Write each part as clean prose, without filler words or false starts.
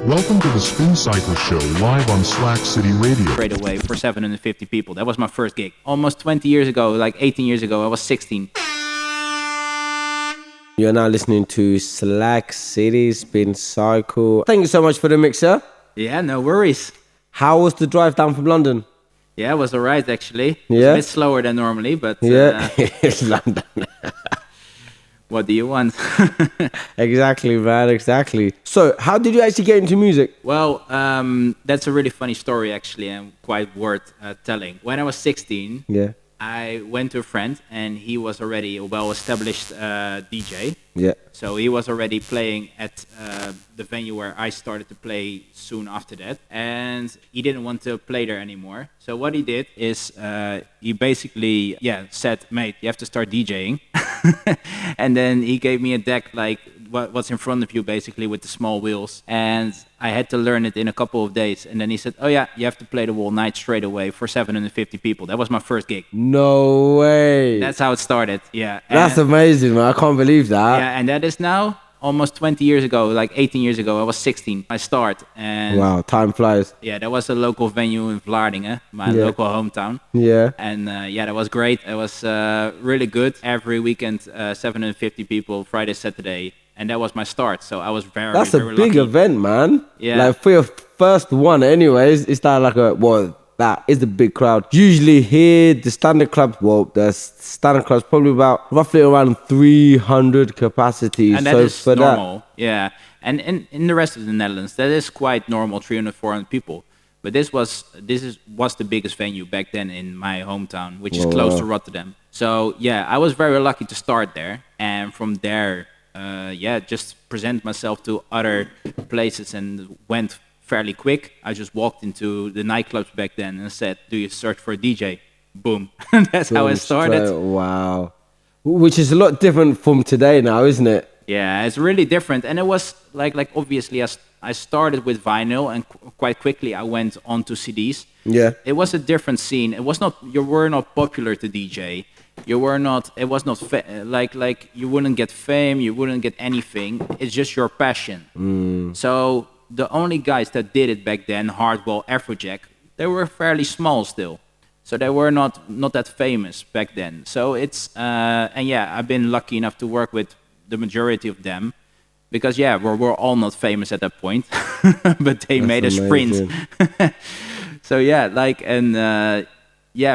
Welcome to the Spin Cycle Show live on Slack City Radio. Straight away for 750 people. That was my first gig. Almost 20 years ago, like 18 years ago, I was 16. You're now listening to Slack City Spin Cycle. Thank you so much for the mixer. Yeah, no worries. How was the drive down from London? Yeah, it was alright actually. Yeah? It's a bit slower than normally, but Yeah, it's London. what do you want? Exactly, man, exactly. So, how did you actually get into music? Well, that's a really funny story actually, and quite worth telling. When I was 16, Yeah, I went to a friend, and he was already a well-established DJ. yeah. So he was already playing at the venue where I started to play soon after that. And he didn't want to play there anymore. So what he did is he basically said, mate, you have to start DJing. And then he gave me a deck like what's in front of you basically with the small wheels. And I had to learn it in a couple of days. And then he said, oh yeah, you have to play the whole night straight away for 750 people. That was my first gig. No way. That's how it started, yeah. That's amazing, man. I can't believe that. Yeah, and that is now almost 20 years ago, like 18 years ago. I was 16. I start, and Wow, time flies. yeah, that was a local venue in Vlaardingen, my local hometown. Yeah. And that was great. It was really good. Every weekend, 750 people, Friday, Saturday, and that was my start. So I was very, That's a very big lucky. event, man. Yeah. Like for your first one anyways, it's not like that is a big crowd. Usually here, the standard clubs probably about roughly around 300 capacity. And that so is for normal, yeah. And in the rest of the Netherlands, that is quite normal, 300, 400 people. But this was the biggest venue back then in my hometown, which is close to Rotterdam. So yeah, I was very lucky to start there, and from there, just present myself to other places and went fairly quick. I just walked into the nightclubs back then and said, "Do you search for a DJ?" Boom, that's how I started. Wow, which is a lot different from today now, isn't it? Yeah, it's really different, and it was like obviously I started with vinyl, and quite quickly I went on to CDs. Yeah, It was a different scene. It was not, you were not popular to DJ. You were not. It was not like you wouldn't get fame. You wouldn't get anything. It's just your passion. So the only guys that did it back then, Hardwell, Afrojack, they were fairly small still. So they were not that famous back then. So it's and yeah, I've been lucky enough to work with the majority of them, because yeah, we're all not famous at that point, but they made a sprint. So yeah, like, and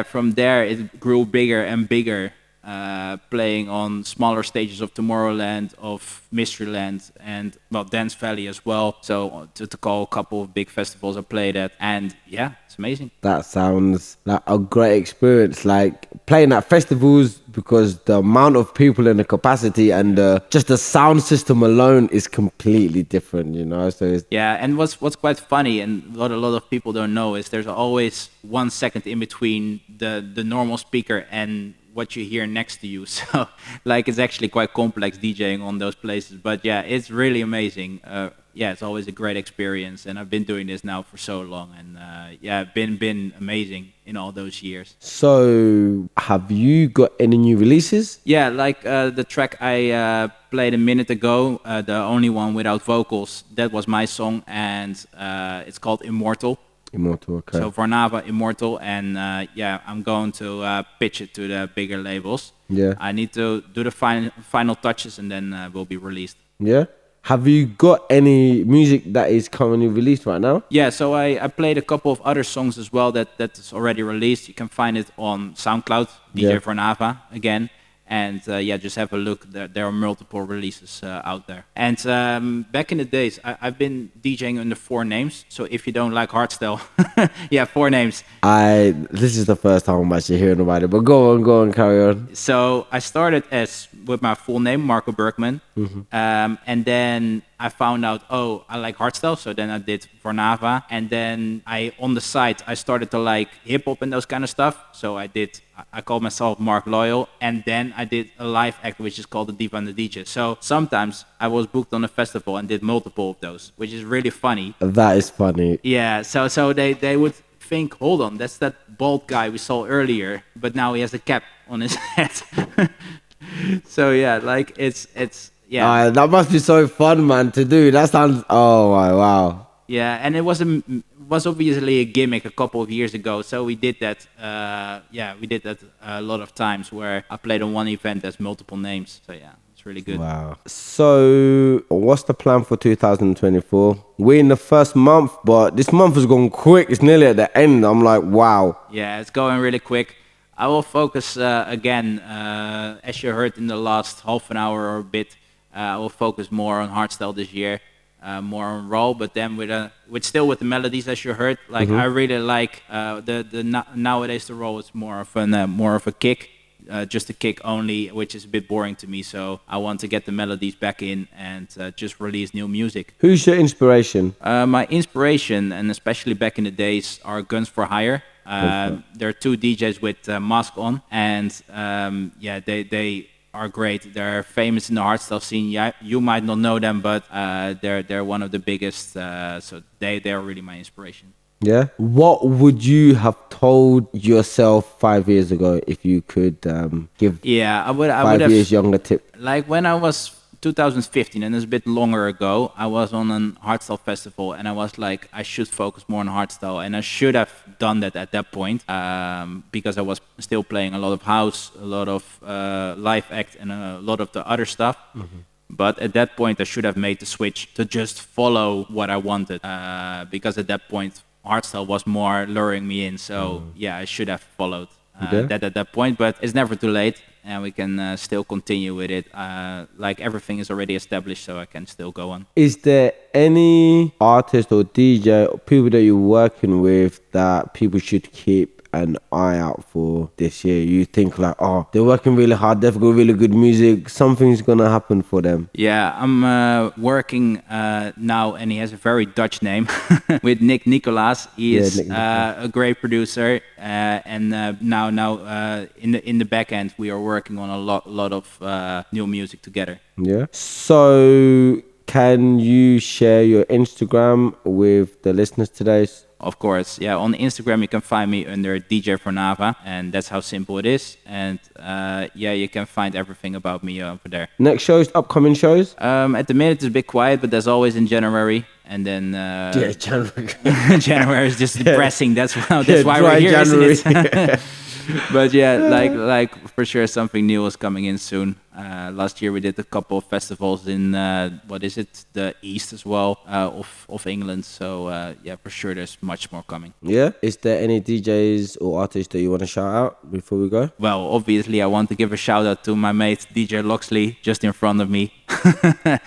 from there it grew bigger and bigger, playing on smaller stages of Tomorrowland, of Mysteryland, and well, Dance Valley as well. So to call a couple of big festivals I played at, and yeah, it's amazing. that sounds like a great experience. Like playing at festivals, because the amount of people and the capacity and just the sound system alone is completely different, you know. So it's, Yeah, and what's quite funny, and what a lot of people don't know, is there's always 1 second in between the normal speaker and what you hear next to you. So like, it's actually quite complex DJing on those places, but yeah, it's really amazing. It's always a great experience, and I've been doing this now for so long, and been amazing in all those years. so have you got any new releases? Yeah, like the track I played a minute ago, the only one without vocals, that was my song, and it's called Immortal. Immortal, okay. So Varnava Immortal, and I'm going to pitch it to the bigger labels. Yeah. I need to do the final touches, and then will be released. Yeah. Have you got any music that is currently released right now? Yeah, so I played a couple of other songs as well that's already released. You can find it on SoundCloud, DJ Yeah. Varnava again. And just have a look. There are multiple releases out there. And back in the days, I've been DJing under 4 names. So if you don't like hardstyle, 4 names. This is the first time I'm actually hearing about it, but go on, carry on. So I started with my full name, Marco Bergman. And then I found out, I like hardstyle. So then I did Varnava. And then on the side, I started to like hip hop and those kind of stuff. So I called myself Mark Loyal. And then I did a live act, which is called the Diva and the DJ. So sometimes I was booked on a festival and did multiple of those, which is really funny. That is funny. Yeah, so they would think, hold on, that's that bald guy we saw earlier, but now he has a cap on his head. So yeah, like it's yeah. That must be so fun, man, to do. That sounds. Oh my wow. Yeah, and it was obviously a gimmick a couple of years ago. So we did that. We did that a lot of times where I played on one event as multiple names. So yeah, it's really good. Wow. So, what's the plan for 2024? We're in the first month, but this month has gone quick. It's nearly at the end. I'm like, wow. Yeah, it's going really quick. I will focus again, as you heard in the last half an hour or a bit. I will focus more on hardstyle this year, more on roll, but then with still with the melodies, as you heard. Like I really like nowadays the roll is more of a kick. Just a kick only, which is a bit boring to me. So I want to get the melodies back in and just release new music. Who's your inspiration? My inspiration, and especially back in the days, are Guns for Hire. There are two DJs with mask on, and they are great. They're famous in the hardstyle scene. Yeah, you might not know them, but they're one of the biggest. So they are really my inspiration. Yeah. What would you have told yourself 5 years ago if you could give I would 5 have, years younger tip? like when I was 2015, and it's a bit longer ago, I was on an hardstyle festival, and I was like, I should focus more on hardstyle, and I should have done that at that point, because I was still playing a lot of house, a lot of live act, and a lot of the other stuff. But at that point, I should have made the switch to just follow what I wanted, because at that point, hardstyle was more luring me in. So I should have followed that at that point. But it's never too late, and we can still continue with it. Like everything is already established, so I can still go on. Is there any artist or DJ or people that you're working with that people should keep an eye out for this year? You think like, oh, they're working really hard, they've got really good music, something's gonna happen for them? Yeah, I'm working now, and he has a very Dutch name, with Nick Nicolaas. He is a great producer, and now in the back end we are working on a lot of new music together. Yeah. So can you share your Instagram with the listeners today? Of course, yeah. On Instagram, you can find me under DJ Varnava, and that's how simple it is. And you can find everything about me over there. Next shows, upcoming shows? At the minute, it's a bit quiet, but there's always in January. And then January. January is just depressing. That's why we're here, January. Isn't it? But like for sure, something new is coming in soon. Last year we did a couple of festivals in the east as well of England. So for sure there's much more coming. Yeah. Is there any DJs or artists that you want to shout out before we go? Well, obviously I want to give a shout out to my mate DJ Loxley, just in front of me.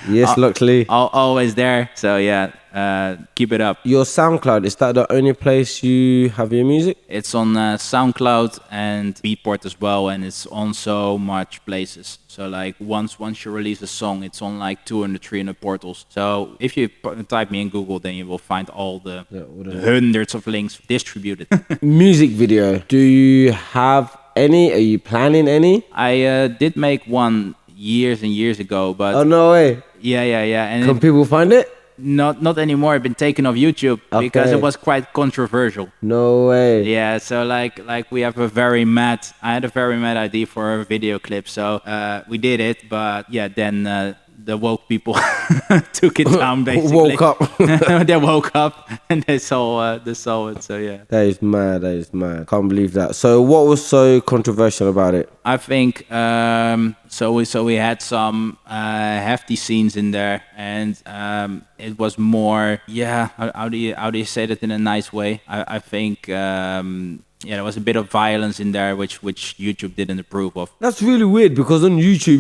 Yes, Loxley. Always there. So keep it up. Your SoundCloud, is that the only place you have your music? It's on SoundCloud and Beatport as well, and it's on so much places. So like once you release a song, it's on like 200, 300 portals. So if you type me in Google, then you will find all the hundreds of links distributed. Music video, do you have any? Are you planning any? I did make one years and years ago, but oh no way. Yeah. And can people find it? Not anymore. I've been taken off YouTube because it was quite controversial. No way. Yeah, so like we have I had a very mad idea for a video clip, so we did it, but then the woke people took it down basically. Woke up. They woke up and they saw it, so yeah. That is mad. Can't believe that. So what was so controversial about it? I think so we had some hefty scenes in there, and it was more how do you say that in a nice way? I think there was a bit of violence in there which YouTube didn't approve of. That's really weird because on YouTube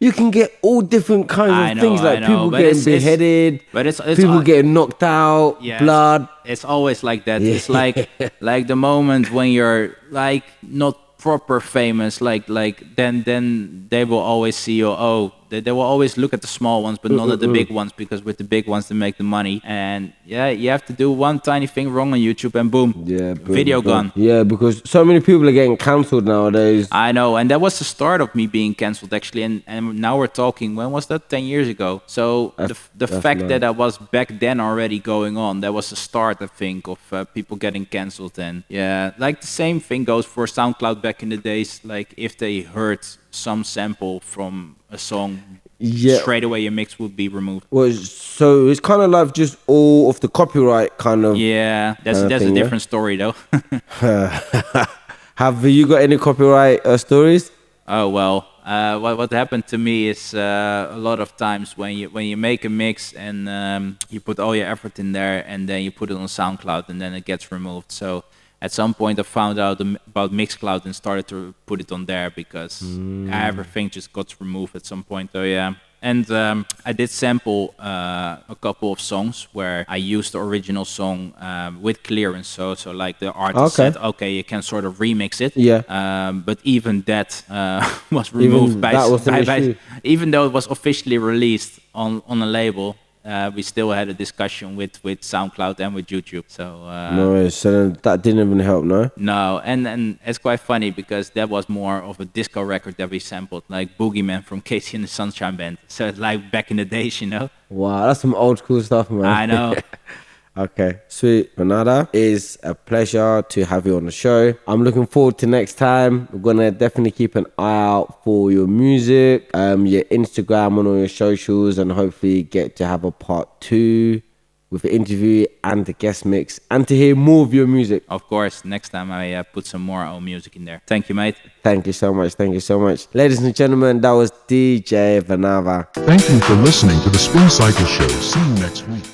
you can get all different kinds of things, like people getting beheaded, but it's people getting knocked out, blood. It's always like that. Yeah. It's like the moment when you're like not proper famous, like then they will always see you. Oh, they will always look at the small ones, but not at the big ones, because with the big ones they make the money. And you have to do one tiny thing wrong on YouTube, and boom, video gone. Yeah, because so many people are getting cancelled nowadays. I know, and that was the start of me being cancelled actually. And now we're talking, when was that? 10 years ago. So the fact that I was back then already going on, that was the start, I think, of people getting cancelled. And like the same thing goes for SoundCloud back in the days. Like if they heard some sample from a song Yeah. straight away your mix would be removed. Well, so it's kind of like just all of the copyright kind of. Yeah, that's thing, a yeah? different story though. Have you got any copyright stories? Oh well, what happened to me is a lot of times when you make a mix and you put all your effort in there and then you put it on SoundCloud and then it gets removed. So at some point I found out about Mixcloud and started to put it on there because everything just got removed at some point. So yeah. And I did sample a couple of songs where I used the original song with clearance. So like the artist said, okay, you can sort of remix it. Yeah. But even that was removed even though it was officially released on a label. We still had a discussion with SoundCloud and with YouTube. So No, so that didn't even help, no? no, and it's quite funny because that was more of a disco record that we sampled, like Boogeyman from Casey and the Sunshine Band. So it's like back in the days, you know. Wow, that's some old school stuff, man. I know. Okay, sweet. Varnava, it's a pleasure to have you on the show. I'm looking forward to next time. We're gonna definitely keep an eye out for your music, your Instagram and all your socials, and hopefully get to have a part 2 with the interview and the guest mix, and to hear more of your music. Of course, next time I put some more old music in there. Thank you, mate. Thank you so much. Thank you so much. Ladies and gentlemen, that was DJ Varnava. Thank you for listening to the Spin Cycle Show. See you next week.